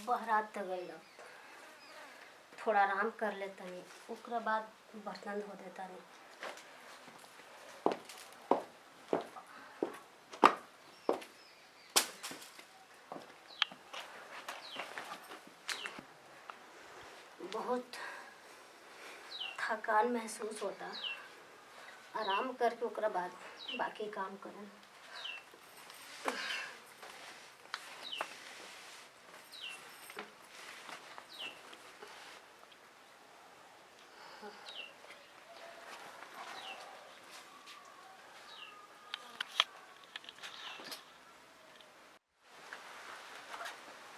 बहरात तो गई, थोड़ा आराम कर लेता नहीं, उसके बाद बर्तन धो देता नहीं। बहुत थकान महसूस होता, आराम करके उसके बाद बाकी काम करें।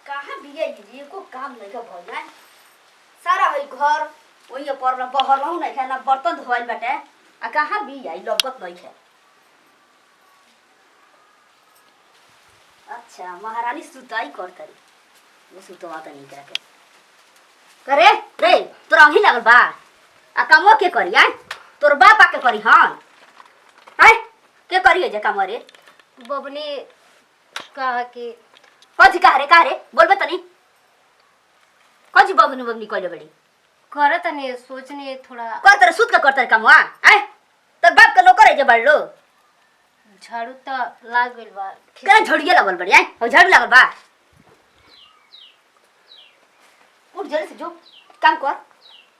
कहाँ बिया जी को काम नहीं का भइल है, सारा वही घर वही पर बहरलहु नहीं है ना, बर्तन धोइल बाटे आ कहाँ बिया लगत नहीं है। अच्छा महारानी सुताई करतरी, वो सुतवा त नहीं करके करे रे तोरा ही लागल बा आ कामो के करी आय, तोर बाप आके करी हन आय के करी जे काम रे। बबनी कहा कि कथी कह रे बोलबे तनी कथी बबनी बबनी कहले बड़ी करे तनी सोचनी थोड़ा करतर सुत के करतर कामवा आय, तोर बाप के नौकर है जे बड़लो। झाड़ू तो लाग गइल बा, केना झड़िया लागल बड़ी आय, हो झाड़ू लागल बा। उठ जल्दी से जो काम कर,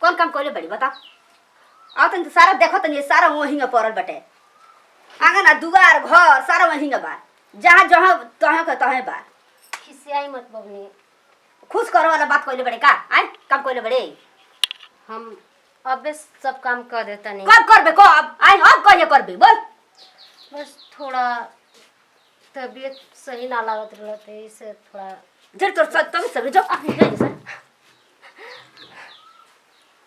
कौन काम कहले बड़ी बता। आ तन सारा देखो तनी सारा वहींगा परल बटे, आंगन आ दुआर घर सारा वहींगा बा, जहां जहां तहां के तहां बा। खिसियाई मत बबनी, खुश करे वाला बात कहले बड़े का आय, काम कहले बड़े। हम अबे सब काम कर देता नहीं। कब करबे को अब आय, अब कहिए करबे बोल। बस थोड़ा तबीयत सही ना लागत रहते, इसे थोड़ा जर तोर सब तुम सब जो जल्दी से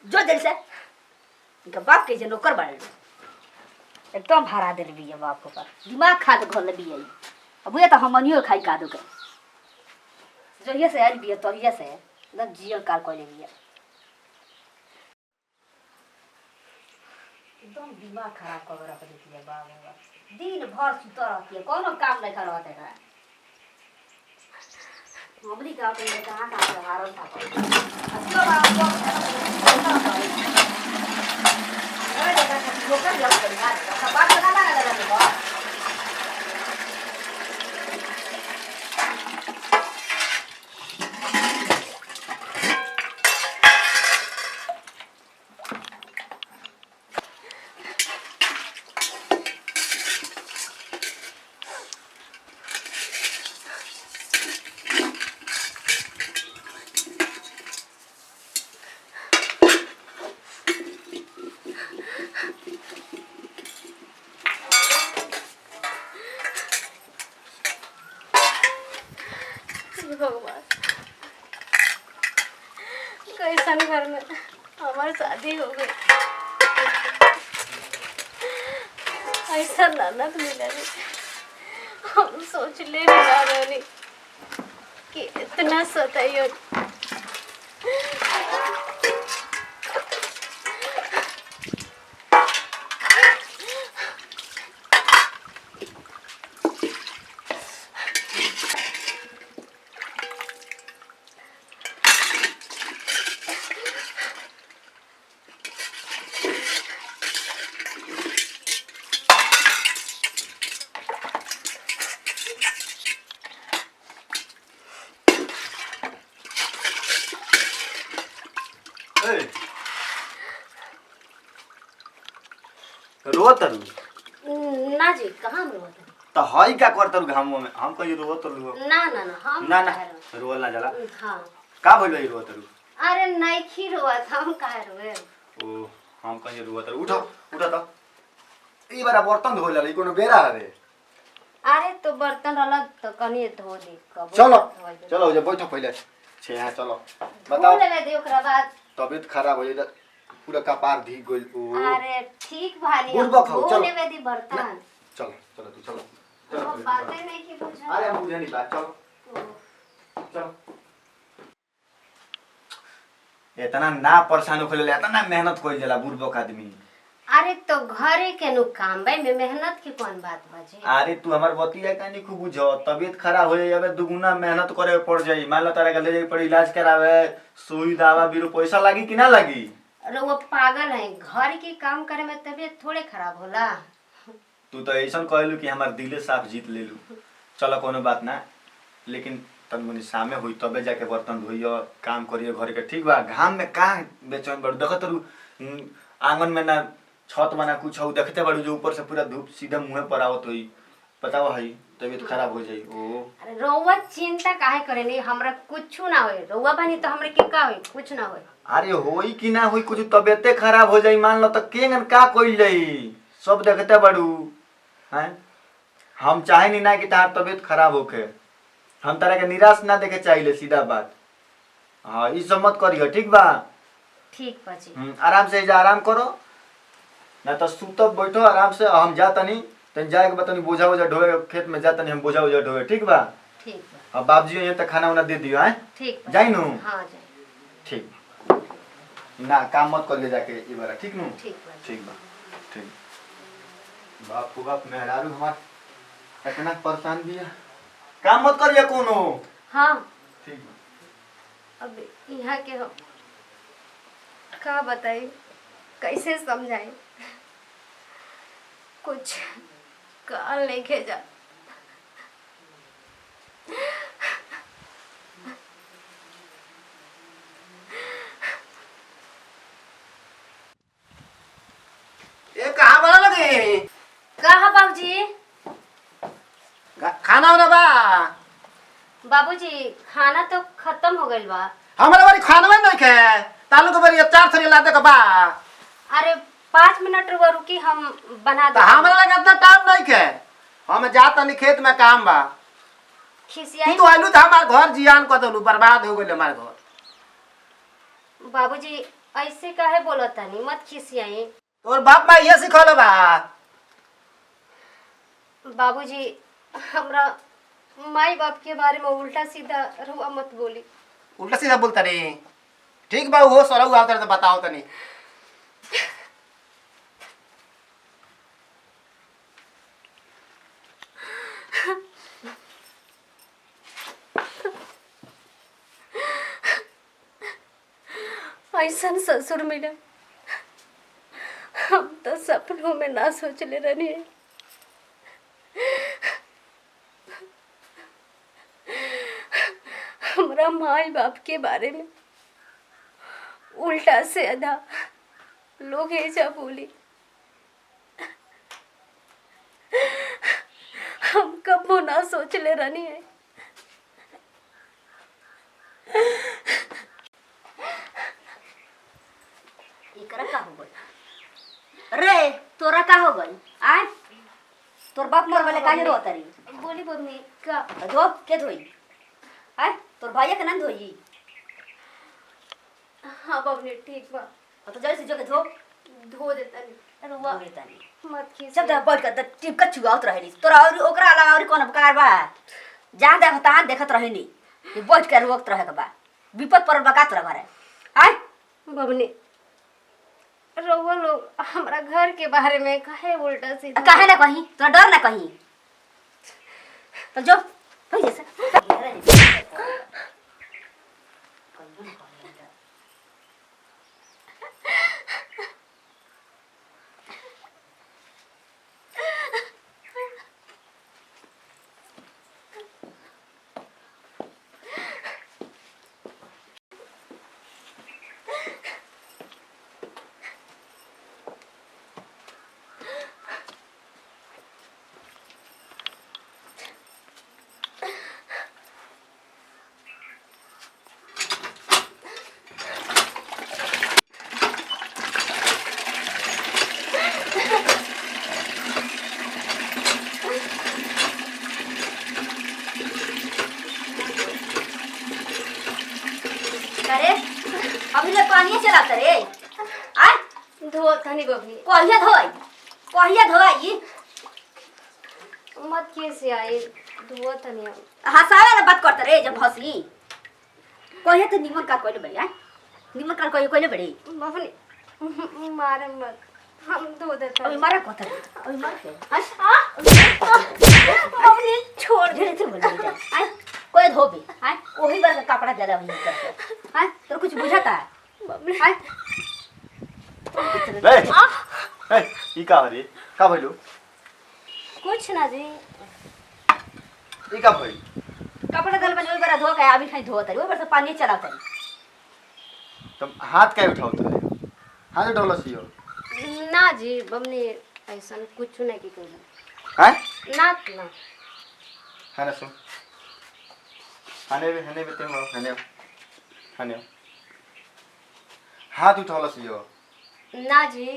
जो जल्दी से इनका बाप के जे नौकर बाड़े एकदम भरा देल बिया बाप को, दिमाग खा के घर बिया। अब ये तो हमनियो खाई का दो के जो ये से आइल बिया, तो ये से एकदम जियल काल कहले बिया, एकदम दिमाग खराब कर रख देती है बाबा। दिन भर सुत रहती है, कोनो काम नहीं कर रहते है। हमरी गाँव में कहाँ कहाँ से हारल था असलो बाबा अरे देखा लोकल लग गया सब बात लगा लगा लगा। भगवान कैसन घर में हमारी शादी हो गई, ऐसा ननद मिला नहीं। हम सोच ले नहीं कि इतना सताइयो। रोतरू ना जी कहाँ में रोता तो हई का करतरू घामो में, हम कहियो रोतरू ना ना ना हम ना ना रोल ना जाला। हाँ का भइल बा रोतरू? अरे नहीं खी रोआ था, हम काहे रोए। ओ हम कहियो रोतरू उठो उठो तो ई बार बर्तन धोइ लाली कोनो बेरा हवे। अरे तो बर्तन रहला तो कनी धो दे कब चलो चलो जे बैठो पहिले छे यहाँ चलो बताओ। लेवे दे ओकरा बाद तबीयत खराब हो जाए पूरा कपार धी गइल। ओ अरे ठीक भानी बुढ़बक हो, चलो। लेवे दी बर्तन। चलो चलो तू चलो वो चलो बातें नहीं की बुझा। अरे मुझे नहीं बात चलो चलो। इतना ना परेशान होले इतना मेहनत कोई जला बुढ़बक आदमी अरे तो घरे के नु काम भाई में मेहनत की कौन बात बाजी। अरे तू हमार बतिया कानी खूब बुझो, तबीयत खराब हो जाई अबे दुगुना मेहनत करे पड़ जाई। मान लो तारा के ले जाई पड़ी इलाज करावे, सुई दवा बीरो पैसा लागी कि ना लागी? अरे वो पागल है, घर के काम करे में तबीयत थोड़े खराब होला। तू तो ऐसा कहलू कि हमार दिले साफ जीत ले लू। चलो कोनो बात ना, लेकिन तन मनी सामे हुई तबे जाके बर्तन धोइयो, काम करियो घर के, ठीक बा? घाम में का बेचैन बड़ देखत रू आंगन में ना छत बना कुछ हो, देखते बड़ू जो ऊपर से पूरा धूप सीधा मुंह पर आवत होई, बताओ हई तबीयत खराब हो जाई। ओ अरे रउआ चिंता काहे करे नहीं, हमरा कुछ ना होई। रउआ बानी तो हमरे के का होई, कुछ ना होई। अरे होई कि ना होई, कुछ तबीयते खराब हो जाई मान लो तो केंगन का कोई जाई, सब देखते बड़ू हैं। हम चाहे नहीं ना कि तार तबीयत खराब होके, हम तारा के निराश ना देखे चाहिए, सीधा बात। हाँ ई सब मत करियो, ठीक बा? ठीक बाजी। आराम से जा, आराम करो ना तो सुतब बैठो आराम से। हम जा तनी तनी जाए के बतनी बोझा वोझा ढोए, खेत में जा तनी हम बोझा वोझा ढोए, ठीक बा? ठीक बा। अब बाबूजी यहाँ तक खाना वाना दे दियो हैं, ठीक बा। जाई नु? हां जाई। ठीक ना, काम मत करिए जाके ई बार, ठीक नु? ठीक बा। ठीक बा, ठीक। बाप को बाप मेहरारू हमार इतना परेशान भी है, काम मत करिए कोनो। हां ठीक बा। अब यहाँ के हम का बताई, कैसे समझाई, कुछ काल नहीं खेजा। ये कहाँ बना लगे? कहा बाबूजी? खाना वाना बा? बाबूजी खाना तो खत्म हो गइल बा। हमारे बारी खाना में नहीं खे, तालू के बारी 4 थरी लादे का बा। अरे 5 मिनट रुकी, हम बना तो दे। हमारे लगे इतना टाइम नहीं खे, हम जाता नहीं खेत में काम बा। खिसियाई तू तो आलू तो हमारे घर जियान को दलू, बर्बाद हो गए हमारे घर। बाबूजी ऐसे काहे बोलतानी, मत खिसियाई। तोर बाप माँ ये सिखौले बा? बाबूजी हमरा माई बाप के बारे में उल्टा सीधा रुआ मत बोली। उल्टा सीधा बोलता रे? ठीक बा, वो सरऊ आवतर तो बताओ तनी। ऐसा ससुर मिला हम तो सपनों में ना सोचले रहनी। हमरा माई बाप के बारे में उल्टा से आधा लोग ऐसा बोली। हम कबो ना सोचले रहनी है। एकरा का हो गई रे? तोरा का हो गई? आय तोर बाप मर गले काहे रोत रही? बोली बम्मी का धो के धोई? आय तोर भाई के नंद होई? हाँ बम्मी ठीक बा। तो जल्दी से जो के धो धो देता नहीं रुआ देता नहीं। मत खींच। सब दा बैठ के टिप के छुआत रहे तोरा, और ओकरा अलावा और कौन कार बा? जहां देखत तहां देखत रहे नी, ये बैठ के रोकत रहे के बा। विपद पर बका तोरा मारे। आय बबनी रउआ लोग हमरा घर के बारे में काहे उल्टा सीधा काहे ना कहीं? तोरा डर ना कहीं? तो जो पहिले से अरे अभी ले पानी चलाता रे। आय धो तनी बबनी कहिया धोई? कहिया धोई? मत कैसे आई धो तनी। हंसावे वाला बात करता रे जब हंसी। कहिया तो निमन का कोइले बड़ी? आय निमन का कोइले बड़ी? बबनी मारे मत। हम धो देते अभी मारा कत अभी मार के मम्मी छोड़ धीरे से बोल दे आय कोई धोबी आय वही बार का कपड़ा ज्यादा वही करके आय तो कुछ बुझाता है मम्मी आय ए ई का रे का भइलो कुछ ना जी ई का भइल कपड़ा दल में वही बार धो के अभी खाई धोत है वही बार से पानी चलाता है तुम हाथ काहे उठावत रे हाथ उठौलस यो ना जी मम्मी ऐसा कुछ नहीं की कोई हैं ना ना है ना सुन हने भी तुम हने हाथ उठौलस यो ना जी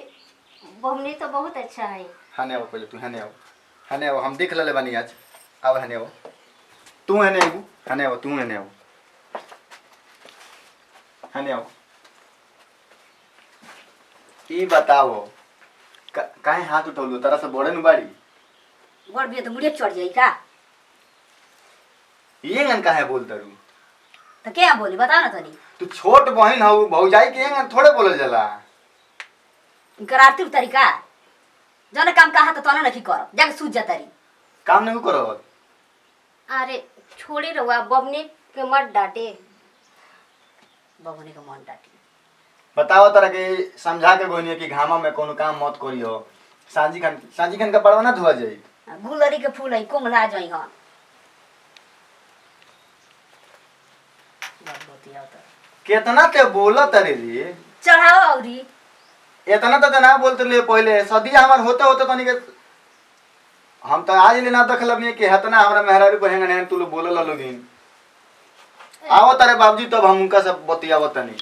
मम्मी तो बहुत अच्छा है हने आओ पहले तू हने आओ हम देख लेले बानी आज अब हने आओ तू हने आबू हने आओ तू हने आओ हने आओ ई बताओ काहे हाथ उठौलू तारा से बड़े नु बाड़ी बड़ बिया तो मुड़े चढ़ जाई का ये गन काहे बोलता रू तो क्या बोली बता ना तनी तू छोट बहन हऊ भौजाई के गन थोड़े बोलल जाला इनकर आरती तरीका जौन काम कहा तो तोने नहीं कर जाके सूझ जा तारी काम नहीं करत अरे छोड़ी रहुआ बमनी के मत डांटे बबुनी का मन डाटी बताओ तारा के समझा के गोनिया कि घामा में कोनो काम मत करियो साजी खान का पड़वा ना धुआ जाई गुलरी के फूल है कुमला जाई हन केतना ते बोलत रे रे चढ़ाओ औरी इतना तो ना बोलते ले पहले सदिया हमार होते होते तनी के हम तो आज ले ना देखल नहीं कि हतना हमरा मेहरारू बहेंगे नहीं तू लोग बोलल लोगिन आओ तारे बाबूजी तब हम उनका से बतियाव तनी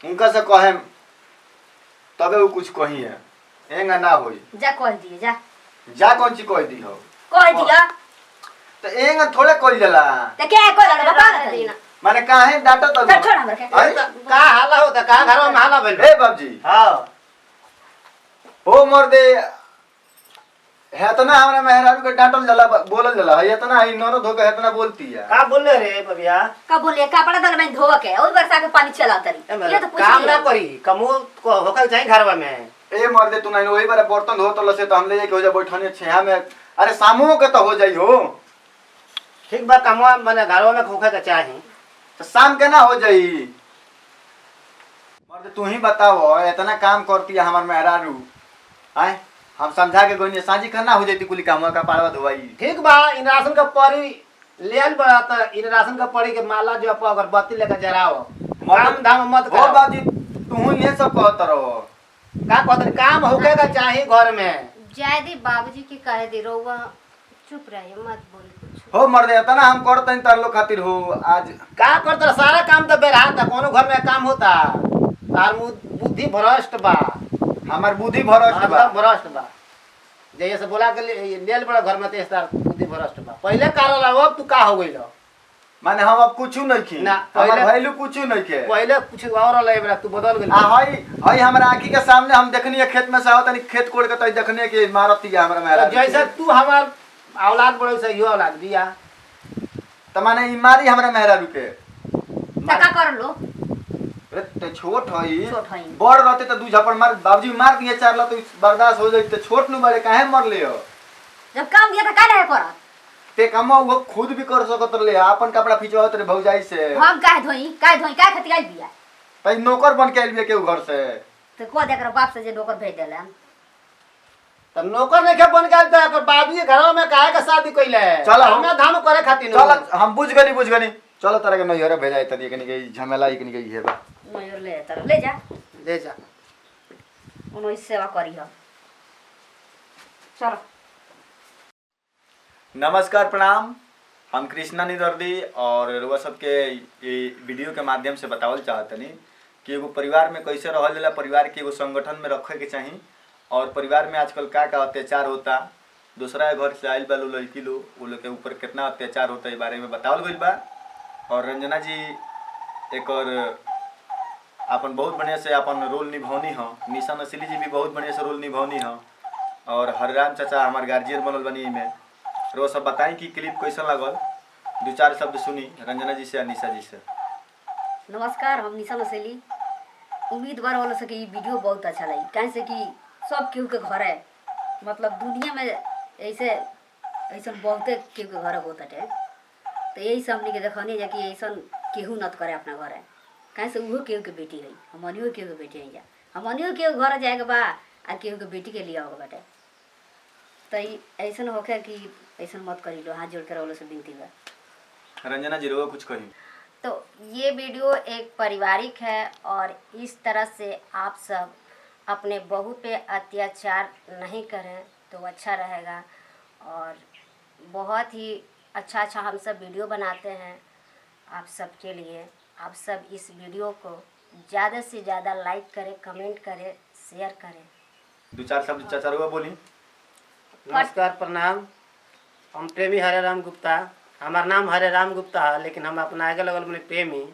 उनका से कहे तबे वो कुछ कही है एंगा ना होई जा कह दिए जा जा कौन चीज कह दी हो कह दिया तो एंगा थोड़े कइल जाला तो क्या कह लगा बता ना तनी माने काहे डांटो तब चल छोड़ हमरा के अरे त का हाला होता का घर में हाला भइल ए बाबूजी हां ओ मर्दे हेतना हमरा मेहरारू के डांटल जाला बोलल जाला है इतना ही ननो धो के हेतना बोलती है का बोलले रे बबिया का बोलिए कपड़ा दल में धो के और बरसा के पानी चला तरी ये तो पूछ काम ना करी कमो को होकल चाहिए घरवा में ए मर्दे तू नहीं वही बारे बर्तन धो तल से तो हम ले जाके हो जा बैठने छेहा में अरे सामो के तो हो जाई हो ठीक बा कमवा माने घरवा में खोखे के चाहिए तो शाम के ना हो जाई मर्दे तू ही बताओ इतना काम करती है हमार मेहरारू आए हम समझा के गोनी साजी करना हो जाती कुली काम का पाड़वा धोवाई ठीक बा इन राशन का परी लेन बड़ा त इन राशन का परी के माला जो आप अगरबत्ती लेकर जराओ काम धाम मत हो करो बाबूजी तू ये सब कहत रहो का कहत काम होके का चाहिए घर में जयदी बाबूजी की कह दे रहुआ चुप रहिए मत बोली कुछ हो मर्दे इतना हम करते तार लोग खातिर हो आज का करत सारा काम तो बेरहा था कोनो घर में काम होता तार बुद्धि भ्रष्ट बा हमार बुद्धि भरत बा भ्रष्ट बा जैसे बोला के लेल बड़ा घर में तेज तार बुद्धि भ्रष्ट बा पहले कारण अब तू का हो गइल माने हम अब कुछ नहीं खी ना, हमार पहले- वैल्यू कुछ नहीं खे पहले कुछ और ले बड़ा तू बदल गेल आ हई हमरा आंखी के सामने हम देखनी है खेत में से आवत नहीं खेत कोड़ के तो देखने के मारती है हमरा मेहरा जैसे तू हमार औलाद बड़े से यो औलाद बिया त माने ई मारी हमरा मेहरारू के टका कर लो अरे ते छोट हई छोट हई। बड़ रहते तो दू झपड़ मार बाबूजी मार दिए चार ला तो बर्दाश्त हो जाई ते छोट नु बड़े काहे मर ले हो जब काम दिया तो काहे कर ते कमा वो खुद भी कर सकत ले अपन कपड़ा खिंचवात रे भौजाई से हम काहे धोई काहे खातिर आइल बिया भाई नौकर बन के आइल बे के घर से तो को देकर बाप से जे नौकर भेज देले त नौकर नहीं के बन गेल त बाबू के घर में काहे का शादी कइले चलो। हमरा धाम करे खातिर चल हम बुझ गनी चलो तारा के नैहरा भेजाई तनी कनी के झमेला इकनी के ये बा मयूर ले तर ले जा ले जा उनो सेवा करी हो चलो नमस्कार प्रणाम हम कृष्णा निदर्दी और रुआ सबके ये वीडियो के माध्यम से बतावल चाहतनी कि एगो परिवार में कैसे रहल जाला परिवार के एगो संगठन में रखे के चाही और परिवार में आजकल का अत्याचार होता दूसरा घर से आइल बा लड़की लोग वो लोग के ऊपर कितना अत्याचार होता है बारे में बतावल गइल बा और रंजना जी एक और अपन बहुत बढ़िया से अपन रोल निभौनी हो निशा नसीली जी भी बहुत बढ़िया से रोल निभौनी हो और हरिराम चाचा हमारे गार्जियन बनल बनी में रोज सब बताई कि क्लिप कैसा लगल दो चार शब्द सुनी रंजना जी से निशा जी से नमस्कार हम निशा नसेली उम्मीदवार वाला से कि वीडियो बहुत अच्छा लगी काहे से कि सब केहू के घर है, मतलब दुनिया में ऐसे ऐसा बहुते केहू के घर होता है। तो यही से हमने के देखनी जा कि ऐसा केहू नत करे अपना घर है, कहीं से उहो केहू के बेटी रही, हमनियो केहू के बेटी रही जा, हमनियो केहू घर जाए के बा आ केहू के बेटी के लिए होगा बाटे। तो ऐसा होखे कि ऐसा मत करी लो, हाथ जोड़ के रहो से विनती बा। रंजना जी रो कुछ कही। तो ये वीडियो एक पारिवारिक है और इस तरह से आप सब अपने बहू पे अत्याचार नहीं करें तो अच्छा रहेगा। और बहुत ही अच्छा अच्छा हम सब वीडियो बनाते हैं आप सब के लिए। आप सब इस वीडियो को ज़्यादा से ज़्यादा लाइक करें, कमेंट करें, शेयर करें। 2-4 शब्द चाचा रुआ बोली। नमस्कार, प्रणाम। हम प्रेमी हरे राम गुप्ता, हमार नाम हरे राम गुप्ता है, लेकिन हम अपना आगे लगल अपने प्रेमी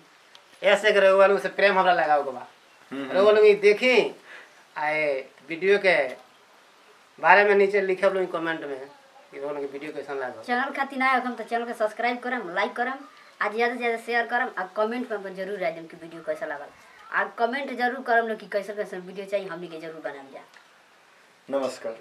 ऐसे के रउआ लोग से प्रेम हमरा लगाओ के बा। रउआ लोग देखी आए वीडियो के बारे में नीचे लिखे लोग कमेंट में कि रउआ लोग वीडियो कैसा लागल। चैनल खातिर नया हम तो चैनल के सब्सक्राइब करम, लाइक करम, आज ज़्यादा से ज़्यादा शेयर करम और कमेंट में जरूर रह जाम कि वीडियो कैसा लागल। और कमेंट जरूर करम लोग कि कैसे कैसे वीडियो चाहिए, हमनी के जरूर बनाम जा। नमस्कार।